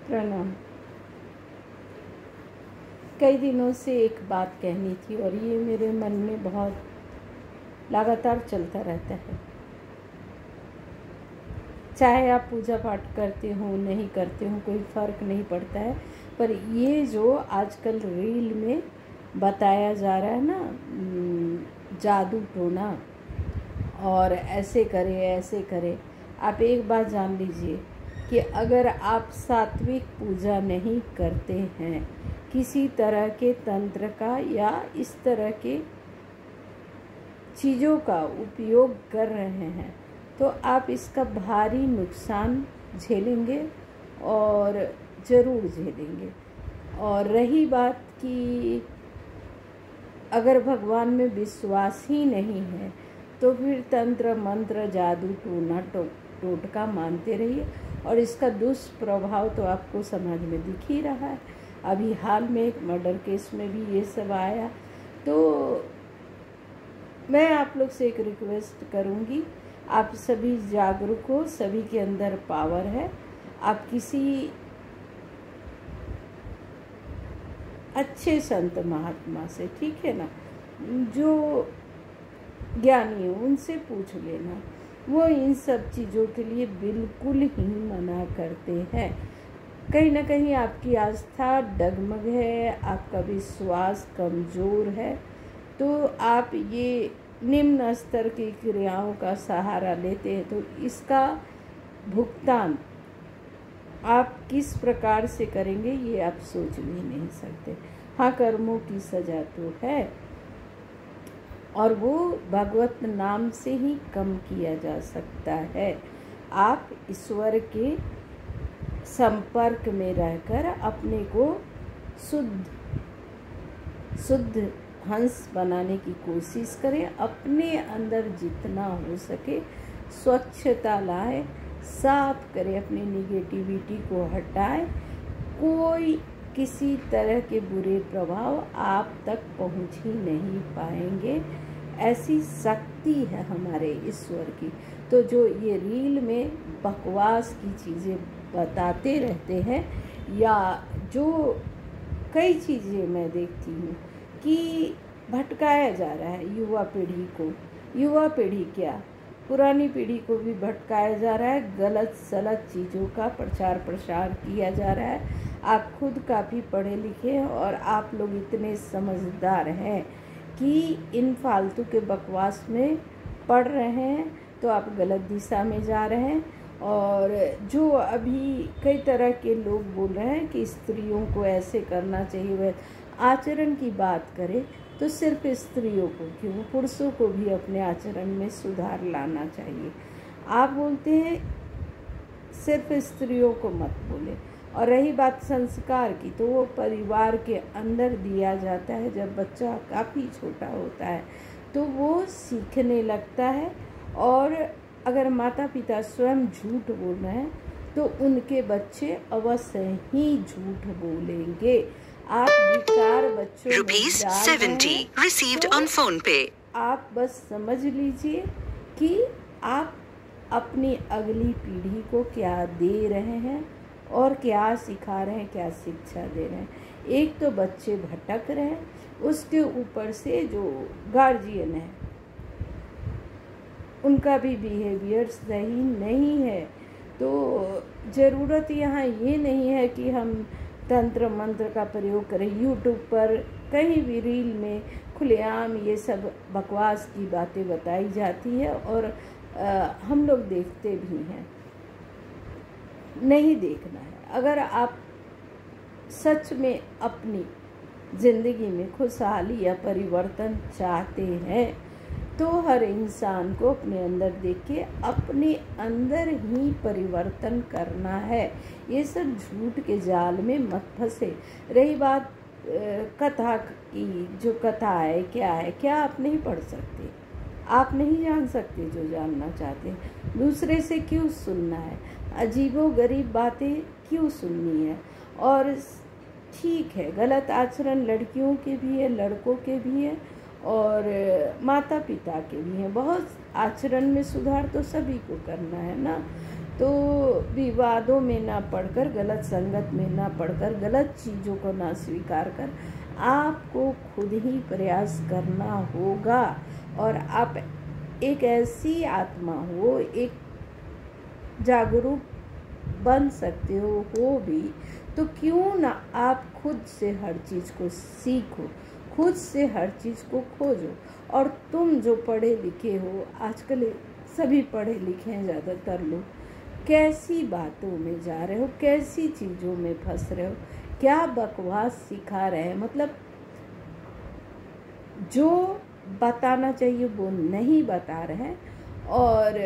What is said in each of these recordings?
प्रणाम। कई दिनों से एक बात कहनी थी और ये मेरे मन में बहुत लगातार चलता रहता है। चाहे आप पूजा पाठ करते हो नहीं करते हो, कोई फ़र्क नहीं पड़ता है, पर ये जो आजकल रील में बताया जा रहा है ना, जादू टोना और ऐसे करें, आप एक बात जान लीजिए कि अगर आप सात्विक पूजा नहीं करते हैं, किसी तरह के तंत्र का या इस तरह के चीज़ों का उपयोग कर रहे हैं, तो आप इसका भारी नुकसान झेलेंगे और ज़रूर झेलेंगे। और रही बात कि अगर भगवान में विश्वास ही नहीं है तो फिर तंत्र मंत्र जादू टोना टोटका मानते रहिए और इसका दुष्प्रभाव तो आपको समाज में दिख ही रहा है। अभी हाल में एक मर्डर केस में भी ये सब आया। तो मैं आप लोग से एक रिक्वेस्ट करूँगी, आप सभी जागरूक हो, सभी के अंदर पावर है। आप किसी अच्छे संत महात्मा से, ठीक है ना, जो ज्ञानी हो, उनसे पूछ लेना। वो इन सब चीज़ों के लिए बिल्कुल ही मना करते हैं। कहीं ना कहीं आपकी आस्था डगमग है, आपका विश्वास कमज़ोर है, तो आप ये निम्न स्तर की क्रियाओं का सहारा लेते हैं, तो इसका भुगतान आप किस प्रकार से करेंगे ये आप सोच भी नहीं सकते। हाँ, कर्मों की सजा तो है और वो भगवत नाम से ही कम किया जा सकता है। आप ईश्वर के संपर्क में रहकर अपने को शुद्ध हंस बनाने की कोशिश करें। अपने अंदर जितना हो सके स्वच्छता लाएं, साफ करें, अपनी निगेटिविटी को हटाएं। कोई किसी तरह के बुरे प्रभाव आप तक पहुंच ही नहीं पाएंगे। ऐसी शक्ति है हमारे ईश्वर की। तो जो ये रील में बकवास की चीज़ें बताते रहते हैं, या जो कई चीज़ें मैं देखती हूँ कि भटकाया जा रहा है युवा पीढ़ी को, युवा पीढ़ी क्या, पुरानी पीढ़ी को भी भटकाया जा रहा है। गलत सलत चीज़ों का प्रचार प्रसार किया जा रहा है। आप खुद काफ़ी पढ़े लिखे हैं और आप लोग इतने समझदार हैं कि इन फालतू के बकवास में पढ़ रहे हैं, तो आप गलत दिशा में जा रहे हैं। और जो अभी कई तरह के लोग बोल रहे हैं कि स्त्रियों को ऐसे करना चाहिए, वह आचरण की बात करें तो सिर्फ स्त्रियों को क्यों, पुरुषों को भी अपने आचरण में सुधार लाना चाहिए। आप बोलते हैं सिर्फ स्त्रियों को मत बोले। और रही बात संस्कार की, तो वो परिवार के अंदर दिया जाता है। जब बच्चा काफ़ी छोटा होता है तो वो सीखने लगता है, और अगर माता पिता स्वयं झूठ बोल रहे हैं तो उनके बच्चे अवश्य ही झूठ बोलेंगे। आप विकार बच्चों में डाल रहे हैं, received on phone पे। आप बस समझ लीजिए कि आप अपनी अगली पीढ़ी को क्या दे रहे हैं और क्या सिखा रहे हैं, क्या शिक्षा दे रहे हैं। एक तो बच्चे भटक रहे हैं, उसके ऊपर से जो गार्जियन है उनका भी बिहेवियर सही नहीं है। तो ज़रूरत यहाँ ये नहीं है कि हम तंत्र मंत्र का प्रयोग करें। यूट्यूब पर कहीं भी रील में खुलेआम ये सब बकवास की बातें बताई जाती है और हम लोग देखते भी हैं। नहीं देखना है। अगर आप सच में अपनी ज़िंदगी में खुशहाली या परिवर्तन चाहते हैं, तो हर इंसान को अपने अंदर देख के अपने अंदर ही परिवर्तन करना है। ये सब झूठ के जाल में मत फंसे। रही बात कथा की, जो कथा है क्या आप नहीं पढ़ सकते, आप नहीं जान सकते जो जानना चाहते हैं। दूसरे से क्यों सुनना है, अजीबोगरीब बातें क्यों सुननी है। और ठीक है, गलत आचरण लड़कियों के भी है, लड़कों के भी है और माता पिता के भी हैं। बहुत आचरण में सुधार तो सभी को करना है ना। तो विवादों में ना पड़कर, गलत संगत में ना पड़कर, गलत चीज़ों को ना स्वीकार कर आपको खुद ही प्रयास करना होगा। और आप एक ऐसी आत्मा हो, एक जागरूक बन सकते हो भी, तो क्यों ना आप खुद से हर चीज़ को सीखो, खुद से हर चीज़ को खोजो। और तुम जो पढ़े लिखे हो, आजकल सभी पढ़े लिखे हैं ज़्यादातर लोग, कैसी बातों में जा रहे हो, कैसी चीज़ों में फंस रहे हो, क्या बकवास सिखा रहे हैं। मतलब जो बताना चाहिए वो नहीं बता रहे हैं और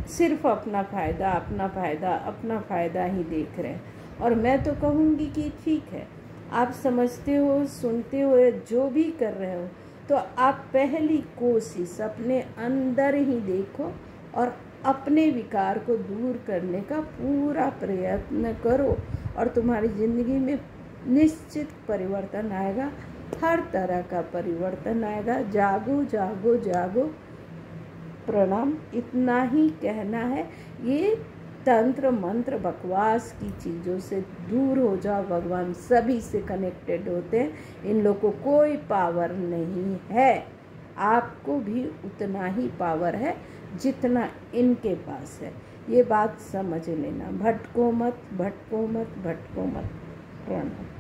सिर्फ अपना फ़ायदा, अपना फ़ायदा, अपना फ़ायदा ही देख रहे हैं। और मैं तो कहूँगी कि ठीक है, आप समझते हो, सुनते हो, जो भी कर रहे हो, तो आप पहली कोशिश अपने अंदर ही देखो और अपने विकार को दूर करने का पूरा प्रयत्न करो और तुम्हारी ज़िंदगी में निश्चित परिवर्तन आएगा, हर तरह का परिवर्तन आएगा। जागो जागो जागो। प्रणाम। इतना ही कहना है। ये तंत्र मंत्र बकवास की चीज़ों से दूर हो जाओ। भगवान सभी से कनेक्टेड होते हैं, इन लोगों को कोई पावर नहीं है। आपको भी उतना ही पावर है जितना इनके पास है। ये बात समझ लेना। भटको मत, भटको मत, भटको मत। प्रणाम।